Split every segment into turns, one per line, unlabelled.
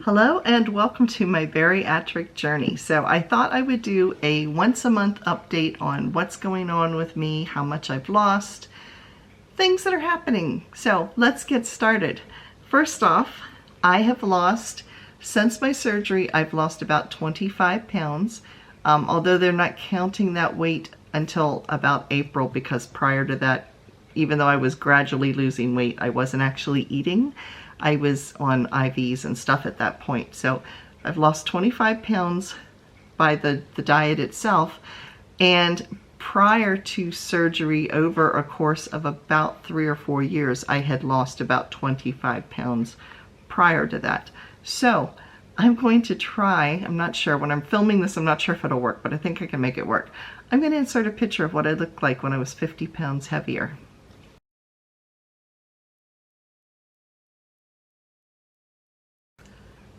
Hello and welcome to my bariatric journey. So I thought I would do a once a month update on what's going on with me, how much I've lost, things that are happening. So let's get started. First off, I have lost, since my surgery, I've lost about 25 pounds. Although they're not counting that weight until about April, because prior to that, even though I was gradually losing weight, I wasn't actually eating. I was on IVs and stuff at that point. So I've lost 25 pounds by the diet itself. And prior to surgery, over a course of about 3 or 4 years, I had lost about 25 pounds prior to that. So I'm going to try, I'm not sure, when I'm filming this, I'm not sure if it'll work, but I think I can make it work. I'm going to insert a picture of what I looked like when I was 50 pounds heavier.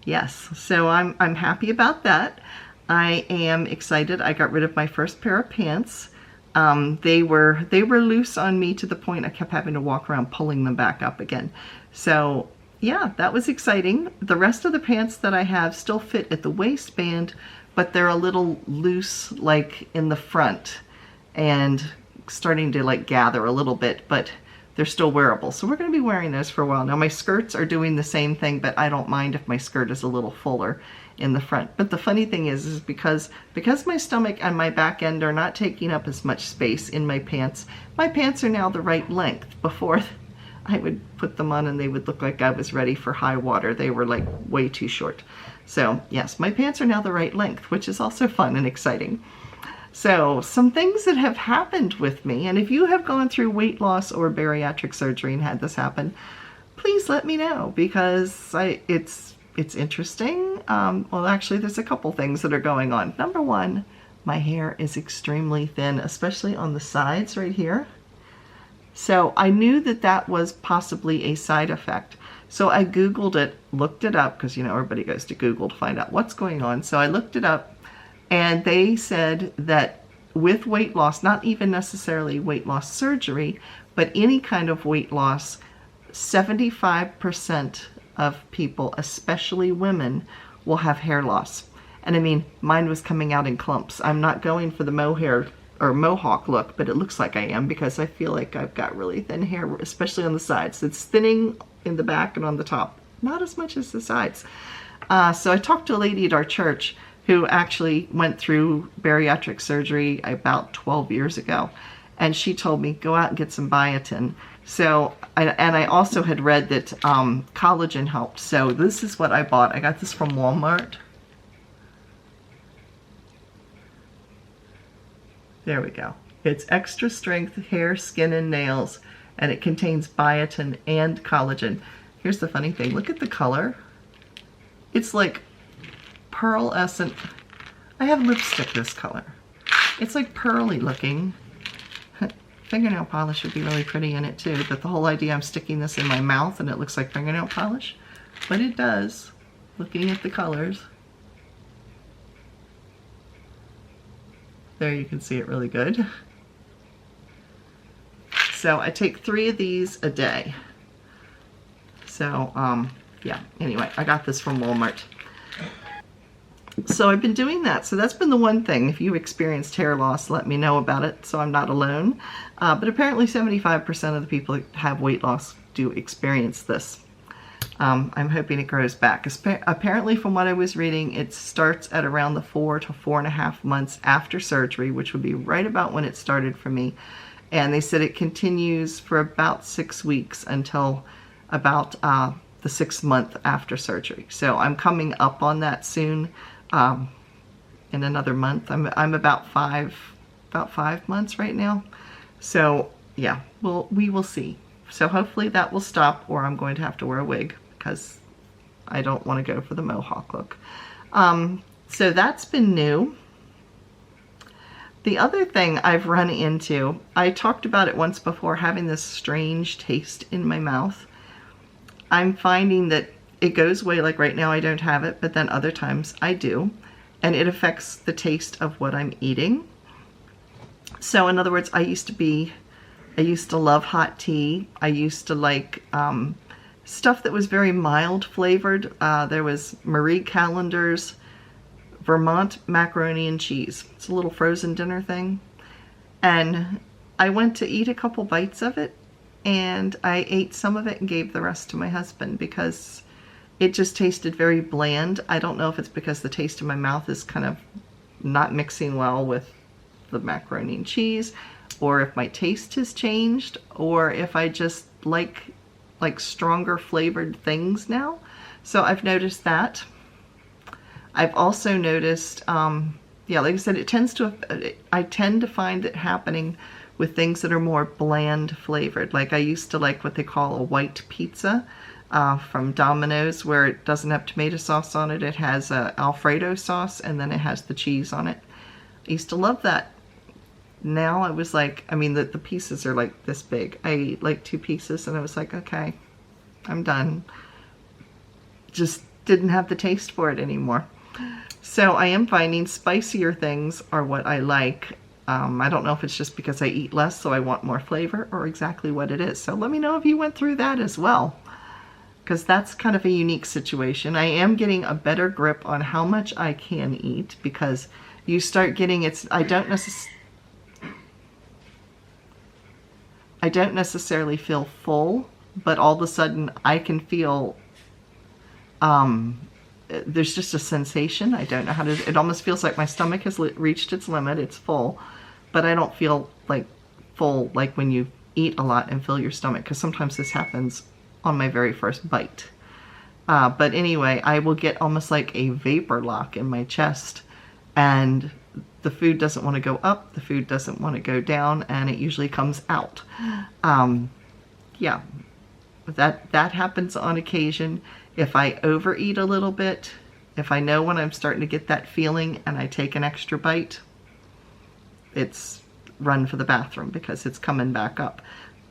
Yes, so I'm happy about that. I am excited. I got rid of my first pair of pants. They were loose on me to the point I kept having to walk around pulling them back up again. So yeah, that was exciting. The rest of the pants that I have still fit at the waistband, but they're a little loose like in the front and starting to like gather a little bit, but they're still wearable. So we're going to be wearing those for a while. Now my skirts are doing the same thing, but I don't mind if my skirt is a little fuller in the front. But the funny thing is because my stomach and my back end are not taking up as much space in my pants are now the right length. Before I would put them on and they would look like I was ready for high water. They were like way too short. So yes, my pants are now the right length, which is also fun and exciting. So some things that have happened with me, and if you have gone through weight loss or bariatric surgery and had this happen, please let me know, because it's interesting. Well, actually, there's a couple things that are going on. Number one, my hair is extremely thin, especially on the sides right here. So I knew that that was possibly a side effect. So I Googled it, looked it up, because you know everybody goes to Google to find out what's going on. So I looked it up. And they said that with weight loss, not even necessarily weight loss surgery, but any kind of weight loss, 75% of people, especially women, will have hair loss. And I mean, mine was coming out in clumps. I'm not going for the mohair or mohawk look, but it looks like I am, because I feel like I've got really thin hair, especially on the sides. It's thinning in the back and on the top, not as much as the sides. So I talked to a lady at our church who actually went through bariatric surgery about 12 years ago. And she told me, go out and get some biotin. So, and I also had read that collagen helped. So this is what I bought. I got this from Walmart. There we go. It's extra strength hair, skin, and nails. And it contains biotin and collagen. Here's the funny thing. Look at the color. It's like pearlescent. I have lipstick this color. It's like pearly looking. Fingernail polish would be really pretty in it too, but the whole idea, I'm sticking this in my mouth and it looks like fingernail polish, but it does, looking at the colors. There you can see it really good. So I take 3 of these a day. So yeah, anyway, I got this from Walmart. So I've been doing that. So that's been the one thing. If you experienced hair loss, let me know about it so I'm not alone. But apparently 75% of the people that have weight loss do experience this. I'm hoping it grows back. Apparently, from what I was reading, it starts at around the 4 to 4.5 months after surgery, which would be right about when it started for me. And they said it continues for about 6 weeks until about the 6th month after surgery. So I'm coming up on that soon. In another month. I'm about five months right now. So yeah, we will see. So hopefully that will stop, or I'm going to have to wear a wig because I don't want to go for the mohawk look. So that's been new. The other thing I've run into, I talked about it once before, having this strange taste in my mouth. I'm finding that it goes away, like right now I don't have it, but then other times I do. And it affects the taste of what I'm eating. So in other words, I used to love hot tea. I used to like stuff that was very mild flavored. There was Marie Callender's Vermont macaroni and cheese. It's a little frozen dinner thing. And I went to eat a couple bites of it, and I ate some of it and gave the rest to my husband because it just tasted very bland. I don't know if it's because the taste in my mouth is kind of not mixing well with the macaroni and cheese, or if my taste has changed, or if I just like stronger flavored things now. So I've noticed that. I've also noticed, yeah, like I said, I tend to find it happening with things that are more bland flavored. Like I used to like what they call a white pizza from Domino's, where it doesn't have tomato sauce on it. It has Alfredo sauce, and then it has the cheese on it. I used to love that. Now I was like, I mean, the pieces are like this big. I ate like 2 pieces and I was like, okay, I'm done. Just didn't have the taste for it anymore. So I am finding spicier things are what I like. I don't know if it's just because I eat less, so I want more flavor, or exactly what it is. So let me know if you went through that as well, because that's kind of a unique situation. I am getting a better grip on how much I can eat, because you start getting, I don't necessarily feel full, but all of a sudden I can feel, there's just a sensation. I don't know how to, it almost feels like my stomach has reached its limit, it's full, but I don't feel like full like when you eat a lot and fill your stomach, because sometimes this happens on my very first bite. But anyway, I will get almost like a vapor lock in my chest, and the food doesn't want to go up, the food doesn't want to go down, and it usually comes out. Yeah, that happens on occasion. If I overeat a little bit, if I know when I'm starting to get that feeling and I take an extra bite, it's run for the bathroom because it's coming back up.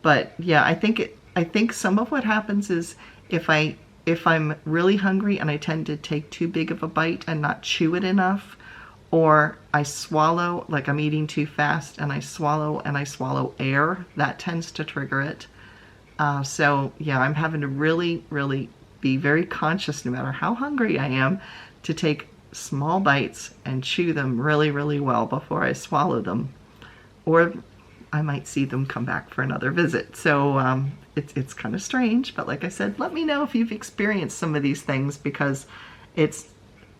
But yeah, I think some of what happens is if I'm really hungry and I tend to take too big of a bite and not chew it enough, or I swallow, like I'm eating too fast and I swallow air, that tends to trigger it. So yeah, I'm having to really, really be very conscious, no matter how hungry I am, to take small bites and chew them really, really well before I swallow them, or I might see them come back for another visit. So it's kind of strange, but like I said, let me know if you've experienced some of these things, because it's,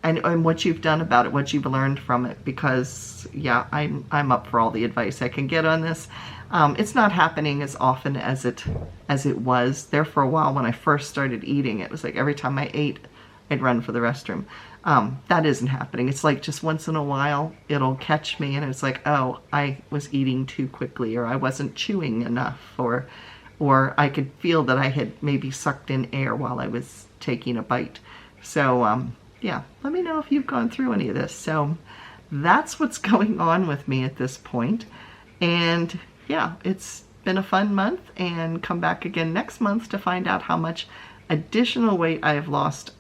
and what you've done about it, what you've learned from it, because yeah, I'm up for all the advice I can get on this. It's not happening as often as it was. There for a while when I first started eating, it was like every time I ate, I'd run for the restroom. That isn't happening. It's like just once in a while, it'll catch me and it's like, oh, I was eating too quickly, or I wasn't chewing enough, or I could feel that I had maybe sucked in air while I was taking a bite. So yeah, let me know if you've gone through any of this. So that's what's going on with me at this point. And yeah, it's been a fun month, and come back again next month to find out how much additional weight I have lost.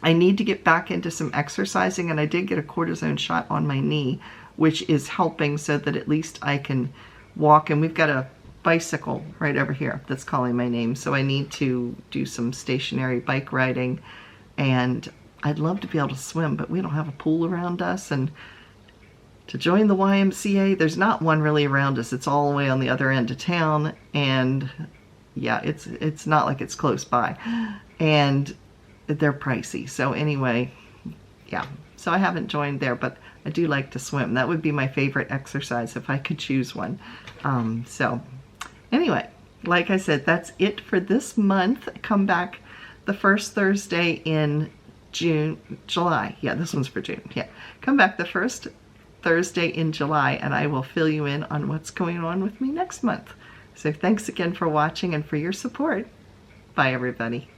I need to get back into some exercising, and I did get a cortisone shot on my knee, which is helping so that at least I can walk. And we've got a bicycle right over here that's calling my name, so I need to do some stationary bike riding. And I'd love to be able to swim, but we don't have a pool around us, and to join the YMCA, there's not one really around us. It's all the way on the other end of town, and yeah, it's not like it's close by, and they're pricey. So anyway, yeah, so I haven't joined there, but I do like to swim. That would be my favorite exercise if I could choose one. So anyway, like I said, that's it for this month. Come back the first Thursday in July. Yeah, this one's for June. Yeah, come back the first Thursday in July, and I will fill you in on what's going on with me next month. So thanks again for watching and for your support. Bye, everybody.